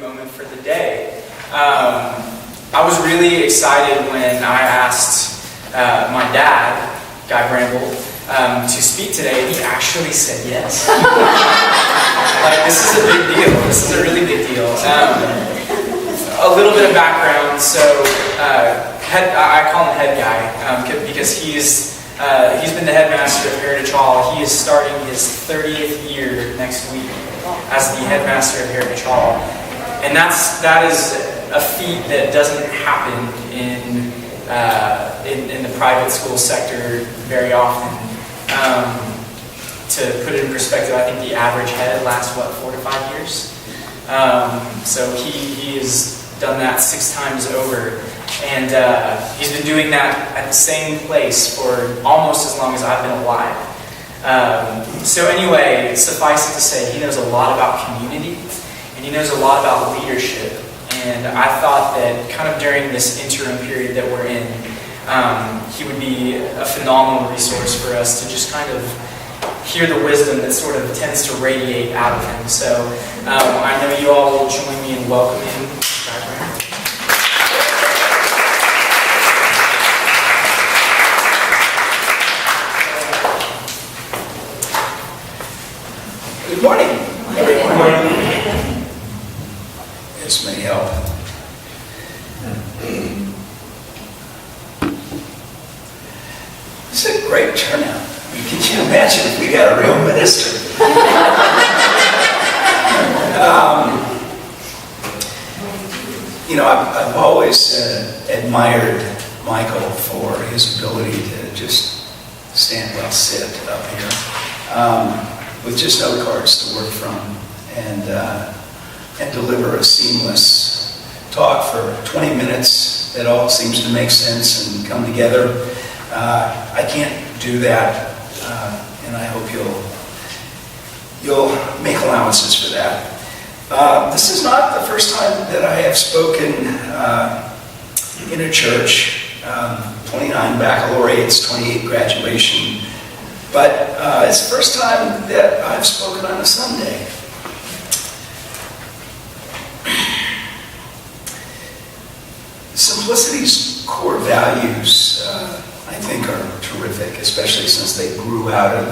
moment for the day. I was really excited when I asked my dad, Guy Bramble, to speak today, and he actually said yes. Like, this is a big deal. This is a really big deal. A little bit of background. So, I call him Head Guy because he's been the headmaster of Heritage Hall. He is starting his 30th year next week as the headmaster of Heritage Hall, and that is a feat that doesn't happen in the private school sector very often. To put it in perspective, I think the average head lasts 4 to 5 years. So he has done that 6 times over. And he's been doing that at the same place for almost as long as I've been alive. So anyway, suffice it to say, he knows a lot about community, and he knows a lot about leadership. And I thought that kind of during this interim period that we're in, he would be a phenomenal resource for us to just kind of hear the wisdom that sort of tends to radiate out of him. So I know you all will join me in welcoming Guy Bramble. Good morning, everyone. This may help. This is a great turnout. I mean, can you imagine if we got a real minister? I've always admired Michael for his ability to just stand well, sit up here. With just note cards to work from, and deliver a seamless talk for 20 minutes that all seems to make sense and come together. I can't do that, and I hope you'll make allowances for that. This is not the first time that I have spoken in a church. 29 baccalaureates, 28 graduation. But it's the first time that I've spoken on a Sunday. Simplicity's core values, I think, are terrific, especially since they grew out of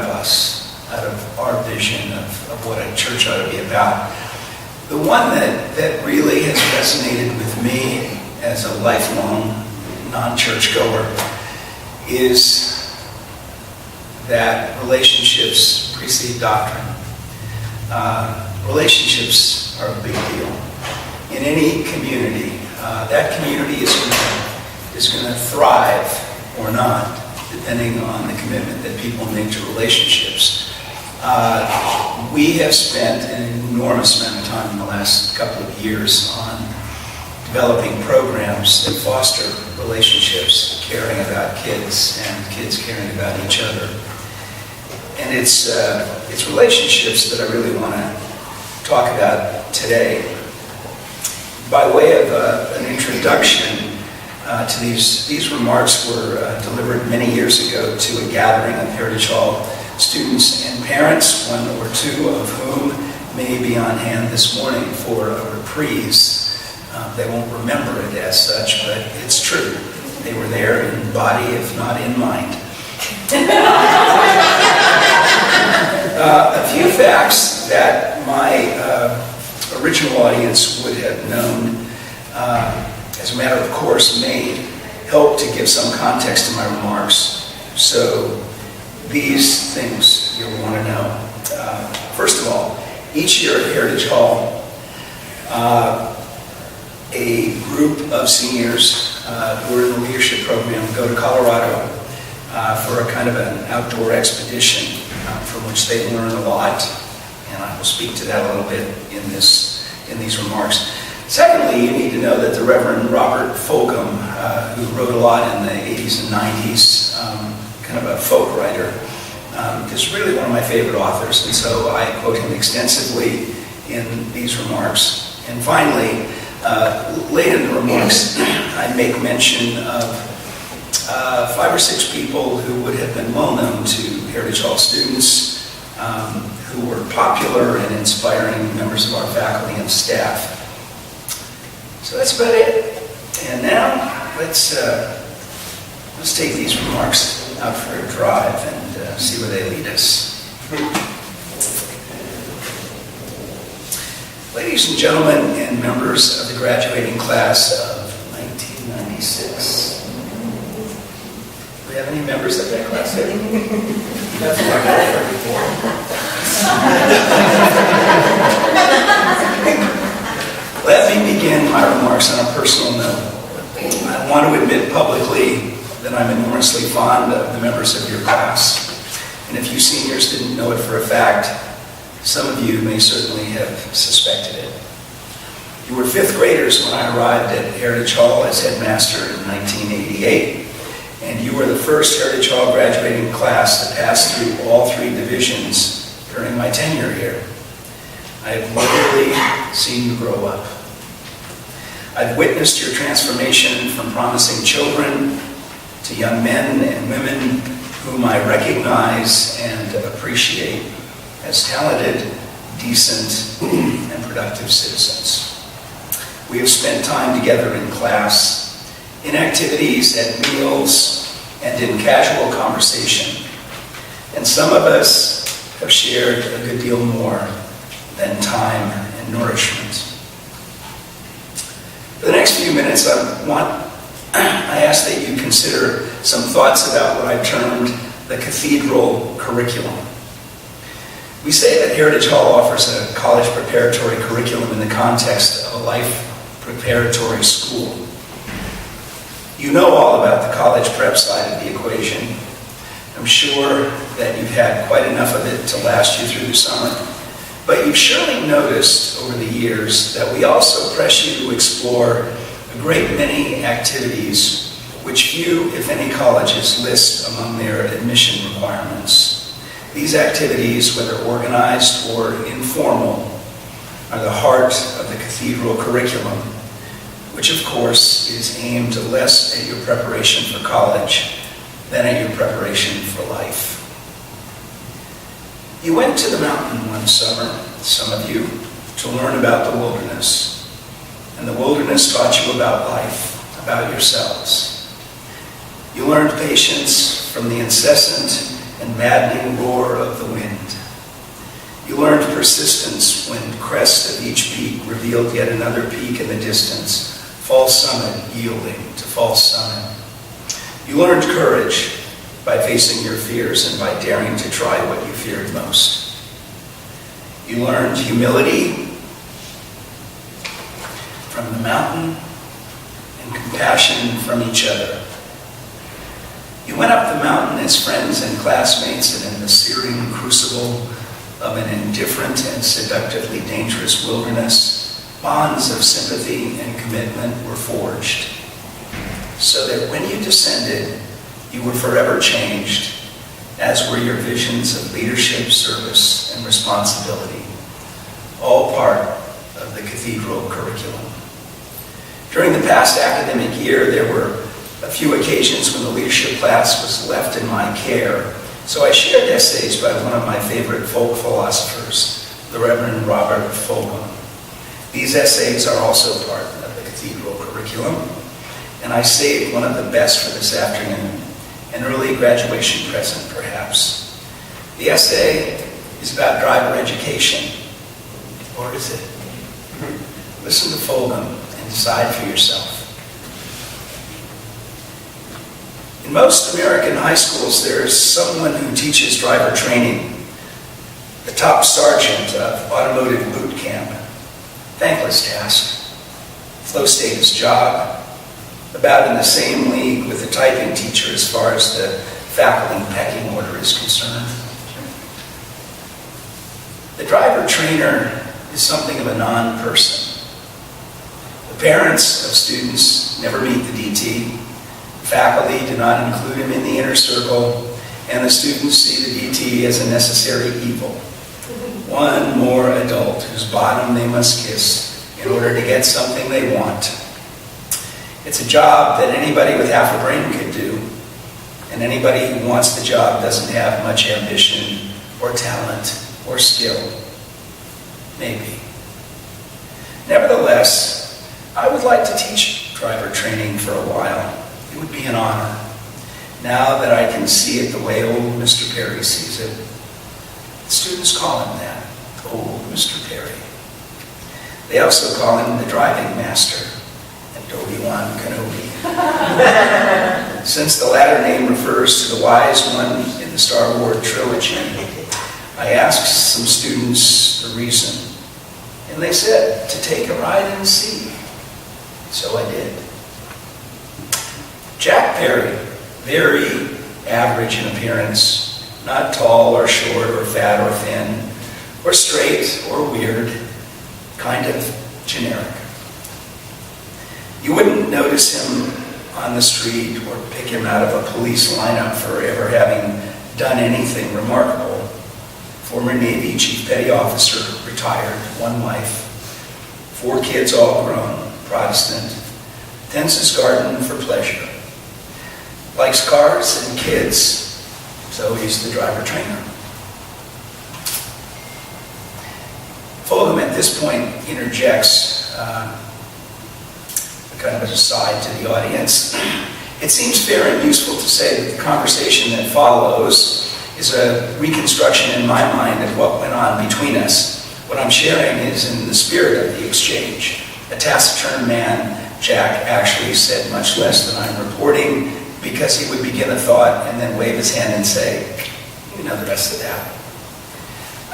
us, out of our vision of what a church ought to be about. The one that really has resonated with me as a lifelong non-church goer is that relationships precede doctrine. Relationships are a big deal. In any community, that community is going to thrive or not, depending on the commitment that people make to relationships. We have spent an enormous amount of time in the last couple of years on developing programs that foster relationships, caring about kids, and kids caring about each other. And it's relationships that I really want to talk about today. By way of an introduction to these remarks were delivered many years ago to a gathering of Heritage Hall students and parents, one or two of whom may be on hand this morning for a reprise. They won't remember it as such, but it's true. They were there in body, if not in mind. A few facts that my original audience would have known, as a matter of course, may help to give some context to my remarks. So these things you'll want to know. First of all, each year at Heritage Hall, a group of seniors who are in the leadership program go to Colorado for a kind of an outdoor expedition from which they learn a lot, and I will speak to that a little bit in these remarks. Secondly, you need to know that the Reverend Robert Fulgham, who wrote a lot in the 80s and 90s, kind of a folk writer, is really one of my favorite authors, and so I quote him extensively in these remarks. And finally, late in the remarks, I make mention of 5 or 6 people who would have been well known to Heritage Hall students, who were popular and inspiring members of our faculty and staff. So that's about it. And now let's take these remarks out for a drive and see where they lead us. Ladies and gentlemen and members of the graduating class of 1996. Do we have any members of that class here? That's what I heard before. Let me begin my remarks on a personal note. I want to admit publicly that I'm enormously fond of the members of your class. And if you seniors didn't know it for a fact, some of you may certainly have suspected it. You were fifth graders when I arrived at Heritage Hall as headmaster in 1988, and you were the first Heritage Hall graduating class to pass through all three divisions during my tenure here. I have literally seen you grow up. I've witnessed your transformation from promising children to young men and women whom I recognize and appreciate as talented, decent, and productive citizens. We have spent time together in class, in activities, at meals, and in casual conversation. And some of us have shared a good deal more than time and nourishment. For the next few minutes, I ask that you consider some thoughts about what I've termed the cathedral curriculum. We say that Heritage Hall offers a college preparatory curriculum in the context of a life preparatory school. You know all about the college prep side of the equation. I'm sure that you've had quite enough of it to last you through the summer. But you've surely noticed over the years that we also press you to explore a great many activities which few, if any, colleges list among their admission requirements. These activities, whether organized or informal, are the heart of the cathedral curriculum, which of course is aimed less at your preparation for college than at your preparation for life. You went to the mountain one summer, some of you, to learn about the wilderness. And the wilderness taught you about life, about yourselves. You learned patience from the incessant and maddening roar of the wind. You learned persistence when the crest of each peak revealed yet another peak in the distance, false summit yielding to false summit. You learned courage by facing your fears and by daring to try what you feared most. You learned humility from the mountain and compassion from each other. You went up the mountain as friends and classmates, and in the searing crucible of an indifferent and seductively dangerous wilderness, bonds of sympathy and commitment were forged, so that when you descended, you were forever changed, as were your visions of leadership, service, and responsibility, all part of the cathedral curriculum. During the past academic year, there were a few occasions when the leadership class was left in my care, so I shared essays by one of my favorite folk philosophers, the Reverend Robert Fulghum. These essays are also part of the cathedral curriculum, and I saved one of the best for this afternoon, an early graduation present, perhaps. The essay is about driver education, or is it? Listen to Fulghum and decide for yourself. In most American high schools, there is someone who teaches driver training, the top sergeant of automotive boot camp. Thankless task, low status job, about in the same league with the typing teacher as far as the faculty pecking order is concerned. The driver trainer is something of a non-person. The parents of students never meet the DT. Faculty do not include him in the inner circle, and the students see the DT as a necessary evil. One more adult whose bottom they must kiss in order to get something they want. It's a job that anybody with half a brain could do, and anybody who wants the job doesn't have much ambition or talent or skill. Maybe. Nevertheless, I would like to teach driver training for a while. It would be an honor. Now that I can see it the way old Mr. Perry sees it. The students call him that, old Mr. Perry. They also call him the driving master, and Obi-Wan Kenobi. Since the latter name refers to the wise one in the Star Wars trilogy, I asked some students the reason, and they said to take a ride and see. So I did. Jack Perry, very average in appearance, not tall or short or fat or thin, or straight or weird, kind of generic. You wouldn't notice him on the street or pick him out of a police lineup for ever having done anything remarkable. Former Navy Chief Petty Officer, retired, one wife, 4 kids all grown, Protestant, tends his garden for pleasure. Likes cars and kids, so he's the driver trainer. Fulham at this point interjects kind of an aside to the audience. It seems fair and useful to say that the conversation that follows is a reconstruction in my mind of what went on between us. What I'm sharing is in the spirit of the exchange. A taciturn man, Jack actually said much less than I'm reporting, because he would begin a thought and then wave his hand and say, you know the rest of that.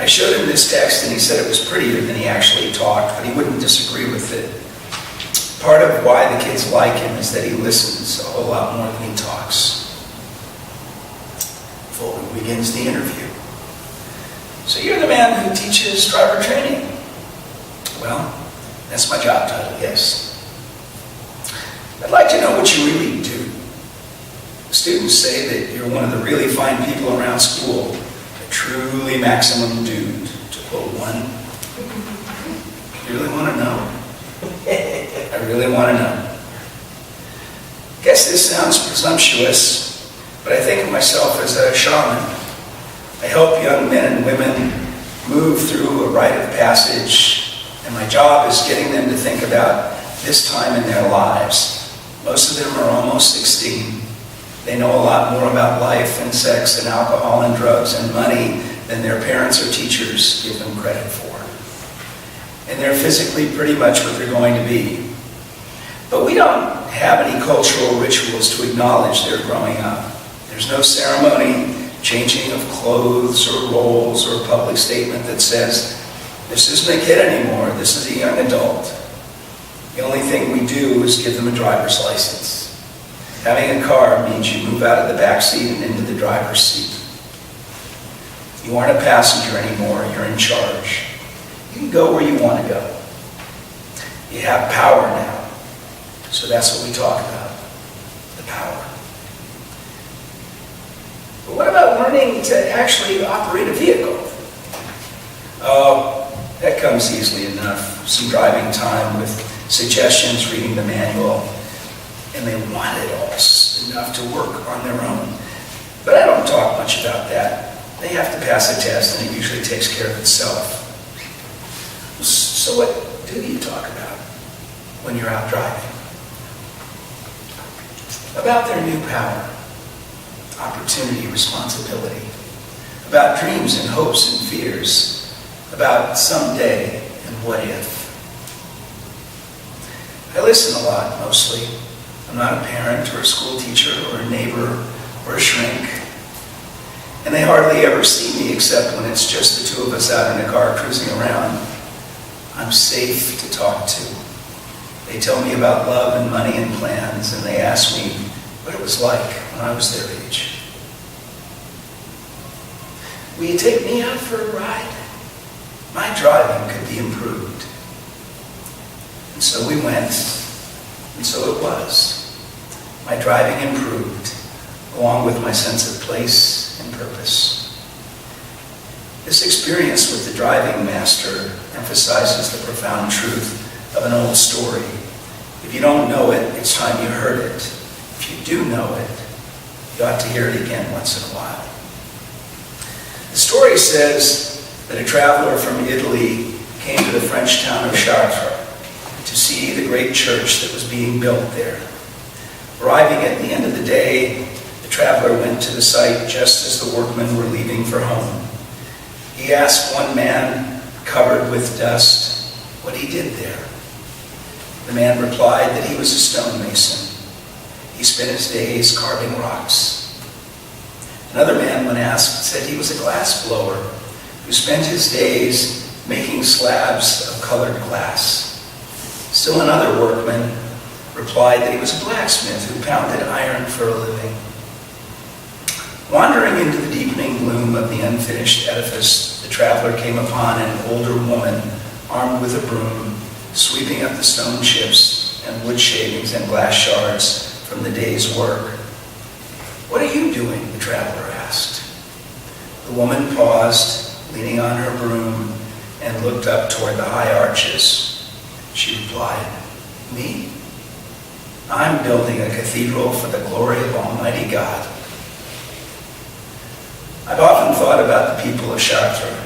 I showed him this text and he said it was prettier than he actually talked, but he wouldn't disagree with it. Part of why the kids like him is that he listens a whole lot more than he talks. Fulton begins the interview. So you're the man who teaches driver training? Well, that's my job title, yes. I'd like to know what you really do. Students say that you're one of the really fine people around school, a truly maximum dude, to quote one. You really want to know? I really want to know. Guess this sounds presumptuous, but I think of myself as a shaman. I help young men and women move through a rite of passage, and my job is getting them to think about this time in their lives. Most of them are almost 16. They know a lot more about life and sex and alcohol and drugs and money than their parents or teachers give them credit for. And they're physically pretty much what they're going to be. But we don't have any cultural rituals to acknowledge their growing up. There's no ceremony, changing of clothes or roles or public statement that says, this isn't a kid anymore, this is a young adult. The only thing we do is give them a driver's license. Having a car means you move out of the back seat and into the driver's seat. You aren't a passenger anymore, you're in charge. You can go where you want to go. You have power now. So that's what we talk about, the power. But what about learning to actually operate a vehicle? Oh, that comes easily enough. Some driving time with suggestions, reading the manual, and they want it all enough to work on their own. But I don't talk much about that. They have to pass a test, and it usually takes care of itself. So what do you talk about when you're out driving? About their new power, opportunity, responsibility, about dreams and hopes and fears, about someday and what if. I listen a lot, mostly. I'm not a parent or a school teacher or a neighbor or a shrink. And they hardly ever see me except when it's just the two of us out in a car cruising around. I'm safe to talk to. They tell me about love and money and plans, and they ask me what it was like when I was their age. Will you take me out for a ride? My driving could be improved. And so we went, and so it was. My driving improved, along with my sense of place and purpose. This experience with the driving master emphasizes the profound truth of an old story. If you don't know it, it's time you heard it. If you do know it, you ought to hear it again once in a while. The story says that a traveler from Italy came to the French town of Chartres to see the great church that was being built there. Arriving at the end of the day, the traveler went to the site just as the workmen were leaving for home. He asked one man, covered with dust, what he did there. The man replied that he was a stonemason. He spent his days carving rocks. Another man, when asked, said he was a glass blower who spent his days making slabs of colored glass. Still another workman replied that he was a blacksmith who pounded iron for a living. Wandering into the deepening gloom of the unfinished edifice, the traveler came upon an older woman armed with a broom, sweeping up the stone chips and wood shavings and glass shards from the day's work. "What are you doing?" the traveler asked. The woman paused, leaning on her broom, and looked up toward the high arches. She replied, "Me? I'm building a cathedral for the glory of Almighty God." I've often thought about the people of Chartres.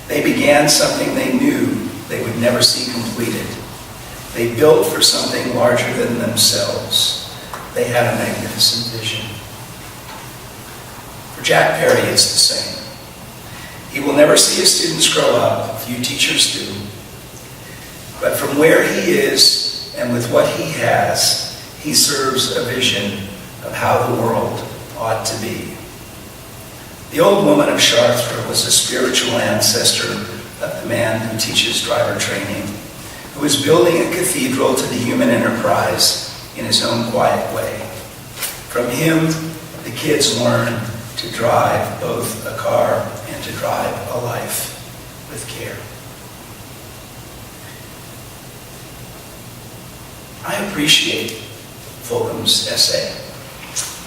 They began something they knew they would never see completed. They built for something larger than themselves. They had a magnificent vision. For Jack Perry, it's the same. He will never see his students grow up, few teachers do. But from where he is and with what he has, he serves a vision of how the world ought to be. The old woman of Chartres was a spiritual ancestor of the man who teaches driver training, who is building a cathedral to the human enterprise in his own quiet way. From him, the kids learn to drive both a car and to drive a life with care. I appreciate Fulgham's essay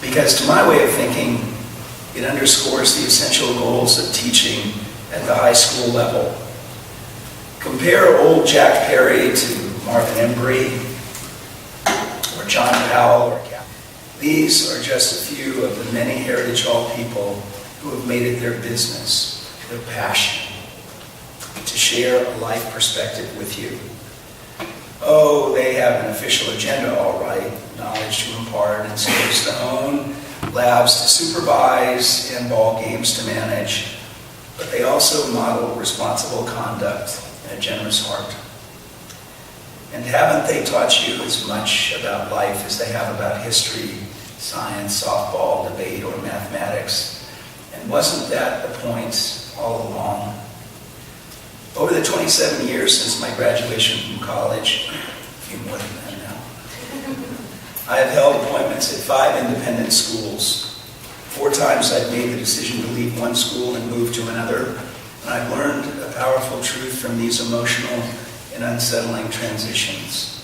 because, to my way of thinking, it underscores the essential goals of teaching at the high school level. Compare old Jack Perry to Marvin Embry or John Powell or Cap. These are just a few of the many Heritage Hall people who have made it their business, their passion, to share a life perspective with you. Oh, they have an official agenda, all right, knowledge to impart and skills to hone, labs to supervise, and ball games to manage. But they also model responsible conduct and a generous heart. And haven't they taught you as much about life as they have about history, science, softball, debate, or mathematics? And wasn't that the point all along? Over the 27 years since my graduation from college, a few more than that now, I have held appointments at 5 independent schools. 4 times I've made the decision to leave one school and move to another, and I've learned a powerful truth from these emotional and unsettling transitions.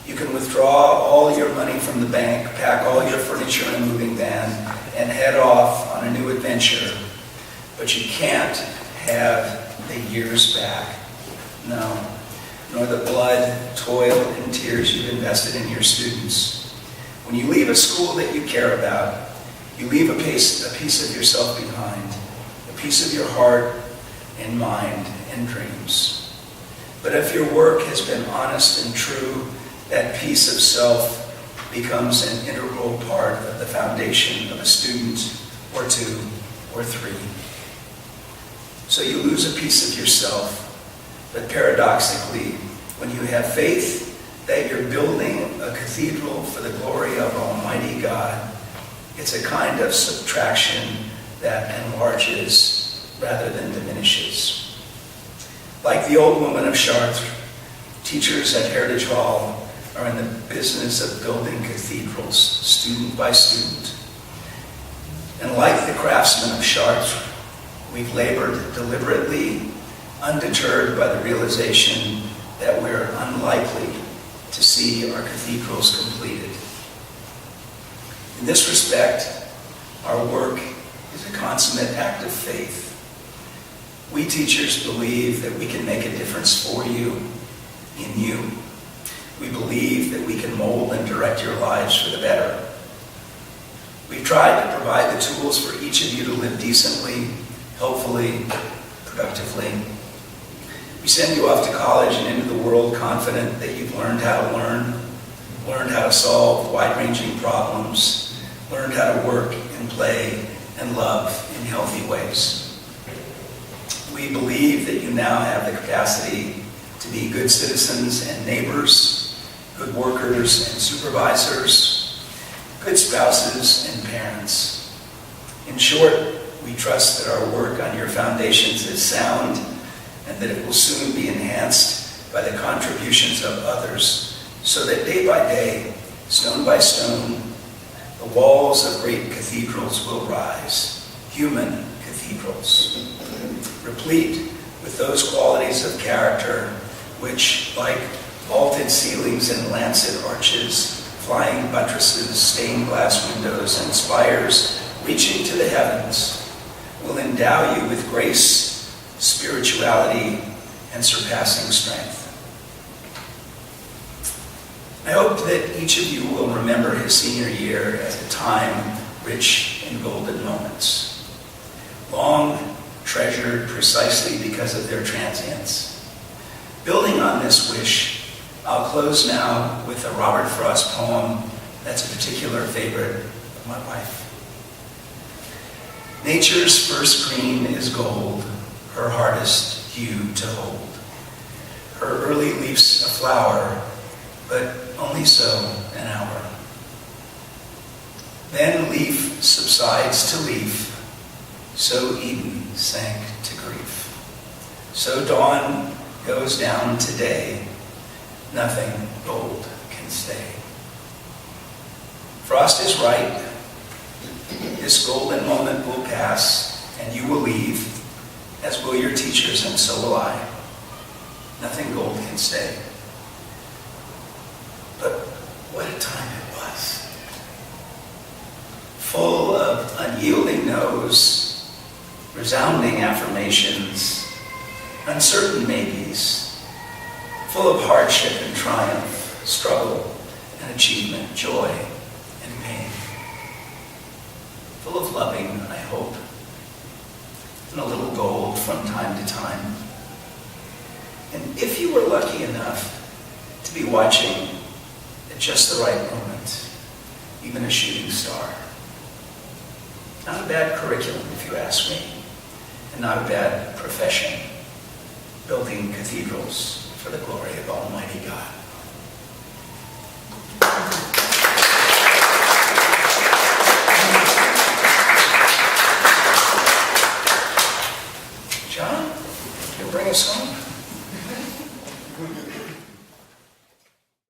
You can withdraw all your money from the bank, pack all your furniture in a moving van, and head off on a new adventure, but you can't have the years back. No, nor the blood, toil, and tears you've invested in your students. When you leave a school that you care about, you leave a piece of yourself behind, a piece of your heart and mind and dreams. But if your work has been honest and true, that piece of self becomes an integral part of the foundation of a student or 2 or 3. So you lose a piece of yourself, but paradoxically, when you have faith that you're building a cathedral for the glory of Almighty God, it's a kind of subtraction that enlarges rather than diminishes. Like the old woman of Chartres, teachers at Heritage Hall are in the business of building cathedrals, student by student. And like the craftsmen of Chartres, we've labored deliberately, undeterred by the realization that we're unlikely to see our cathedrals completed. In this respect, our work is a consummate act of faith. We teachers believe that we can make a difference for you, in you. We believe that we can mold and direct your lives for the better. We've tried to provide the tools for each of you to live decently, hopefully, productively. We send you off to college and into the world confident that you've learned how to learned how to solve wide-ranging problems, learned how to work and play and love in healthy ways. We believe that you now have the capacity to be good citizens and neighbors, good workers and supervisors, good spouses and parents. In short, we trust that our work on your foundations is sound and that it will soon be enhanced by the contributions of others, so that day by day, stone by stone, the walls of great cathedrals will rise, human cathedrals, replete with those qualities of character which, like vaulted ceilings and lancet arches, flying buttresses, stained glass windows, and spires reaching to the heavens, will endow you with grace, spirituality, and surpassing strength. I hope that each of you will remember his senior year as a time rich in golden moments, long treasured precisely because of their transience. Building on this wish, I'll close now with a Robert Frost poem that's a particular favorite of my wife. Nature's first green is gold, her hardest hue to hold. Her early leaf's a flower, but only so an hour. Then leaf subsides to leaf, so Eden sank to grief. So dawn goes down to day, nothing gold can stay. Frost is right, this golden moment will pass, and you will leave, as will your teachers, and so will I. Nothing gold can stay. But what a time it was. Full of unyielding no's, resounding affirmations, uncertain maybes, full of hardship and triumph, struggle and achievement, joy and pain. Full of loving, I hope, and a little gold from time to time. And if you were lucky enough to be watching at just the right moment, even a shooting star. Not a bad curriculum, if you ask me, and not a bad profession, building cathedrals for the glory of Almighty God. John, you'll bring us home.